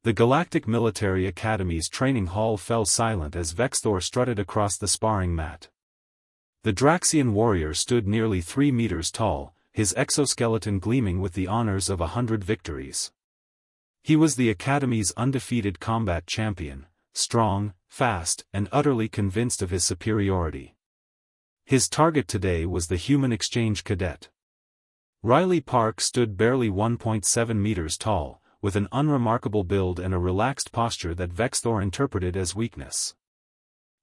The Galactic Military Academy's training hall fell silent as Vexthor strutted across the sparring mat. The Draxian warrior stood nearly 3 meters tall, his exoskeleton gleaming with the honors of 100 victories. He was the Academy's undefeated combat champion, strong, fast, and utterly convinced of his superiority. His target today was the human exchange cadet. Riley Park stood barely 1.7 meters tall, with an unremarkable build and a relaxed posture that Vexthor interpreted as weakness.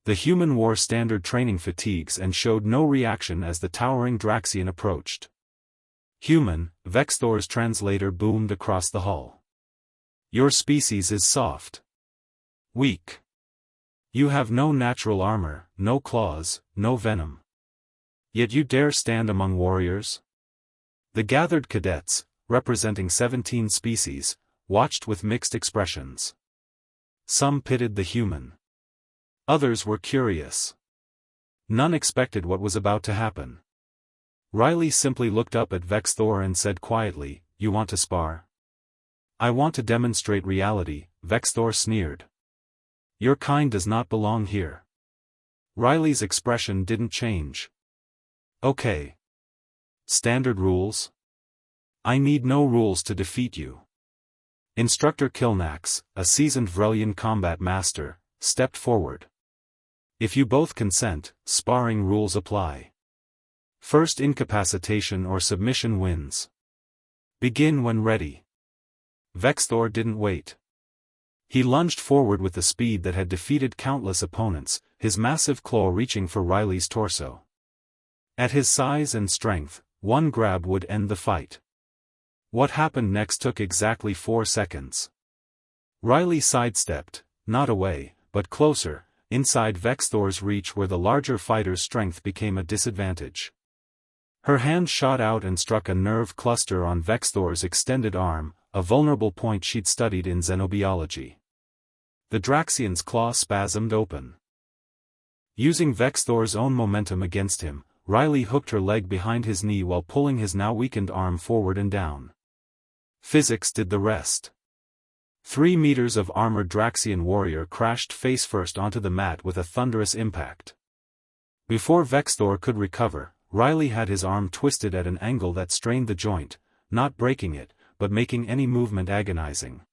The human wore standard training fatigues and showed no reaction as the towering Draxian approached. "Human," Vexthor's translator boomed across the hall. "Your species is soft. Weak. You have no natural armor, no claws, no venom. Yet you dare stand among warriors?" The gathered cadets, representing 17 species, watched with mixed expressions. Some pitied the human. Others were curious. None expected what was about to happen. Riley simply looked up at Vexthor and said quietly, "You want to spar?" "I want to demonstrate reality," Vexthor sneered. "Your kind does not belong here." Riley's expression didn't change. "Okay. Standard rules?" "I need no rules to defeat you." Instructor Kilnax, a seasoned Vrelian combat master, stepped forward. "If you both consent, sparring rules apply. First incapacitation or submission wins. Begin when ready." Vexthor didn't wait. He lunged forward with the speed that had defeated countless opponents, his massive claw reaching for Riley's torso. At his size and strength, one grab would end the fight. What happened next took exactly 4 seconds. Riley sidestepped, not away, but closer, inside Vexthor's reach where the larger fighter's strength became a disadvantage. Her hand shot out and struck a nerve cluster on Vexthor's extended arm, a vulnerable point she'd studied in xenobiology. The Draxian's claw spasmed open. Using Vexthor's own momentum against him, Riley hooked her leg behind his knee while pulling his now weakened arm forward and down. Physics did the rest. 3 meters of armored Draxian warrior crashed face-first onto the mat with a thunderous impact. Before Vexthor could recover, Riley had his arm twisted at an angle that strained the joint, not breaking it, but making any movement agonizing.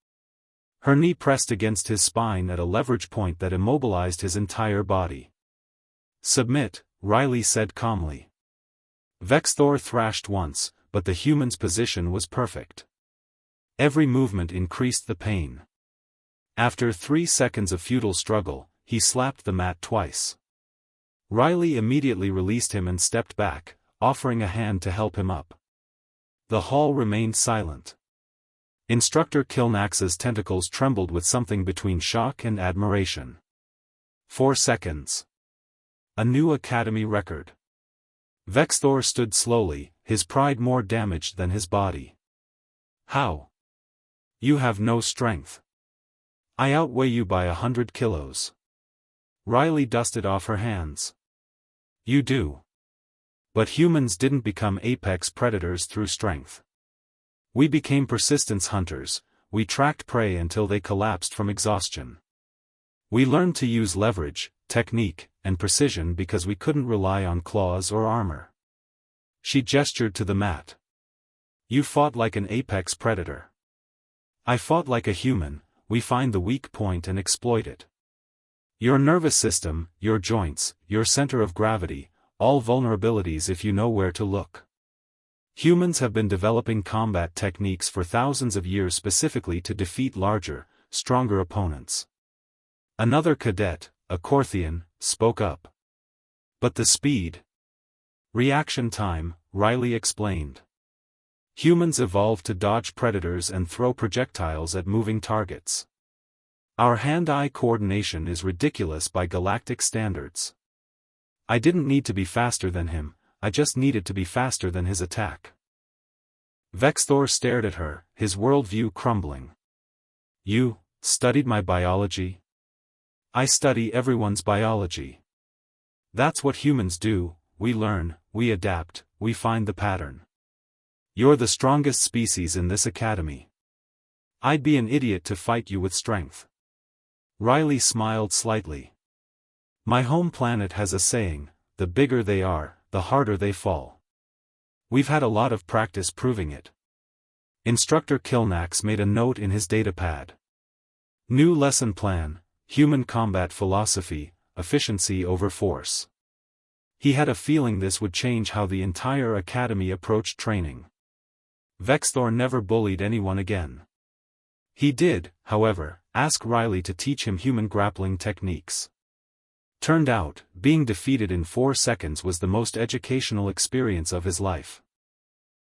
Her knee pressed against his spine at a leverage point that immobilized his entire body. "Submit," Riley said calmly. Vexthor thrashed once, but the human's position was perfect. Every movement increased the pain. After 3 seconds of futile struggle, he slapped the mat twice. Riley immediately released him and stepped back, offering a hand to help him up. The hall remained silent. Instructor Kilnax's tentacles trembled with something between shock and admiration. 4 seconds. A new Academy record. Vexthor stood slowly, his pride more damaged than his body. "How? You have no strength. I outweigh you by 100 kilos. Riley dusted off her hands. "You do. But humans didn't become apex predators through strength. We became persistence hunters, we tracked prey until they collapsed from exhaustion. We learned to use leverage, technique, and precision because we couldn't rely on claws or armor." She gestured to the mat. "You fought like an apex predator. I fought like a human, we find the weak point and exploit it. Your nervous system, your joints, your center of gravity, all vulnerabilities if you know where to look. Humans have been developing combat techniques for thousands of years specifically to defeat larger, stronger opponents." Another cadet, a Korthian, spoke up. "But the speed. Reaction time," Riley explained. "Humans evolved to dodge predators and throw projectiles at moving targets. Our hand-eye coordination is ridiculous by galactic standards. I didn't need to be faster than him, I just needed to be faster than his attack." Vexthor stared at her, his worldview crumbling. "You studied my biology?" "I study everyone's biology. That's what humans do, we learn, we adapt, we find the pattern. You're the strongest species in this academy. I'd be an idiot to fight you with strength. Riley smiled slightly. My home planet has a saying, the bigger they are, the harder they fall. We've had a lot of practice proving it. Instructor Kilnax made a note in his datapad. New lesson plan, human combat philosophy, efficiency over force. He had a feeling this would change how the entire academy approached training. Vexthor never bullied anyone again. He did, however, ask Riley to teach him human grappling techniques. Turned out, being defeated in 4 seconds was the most educational experience of his life.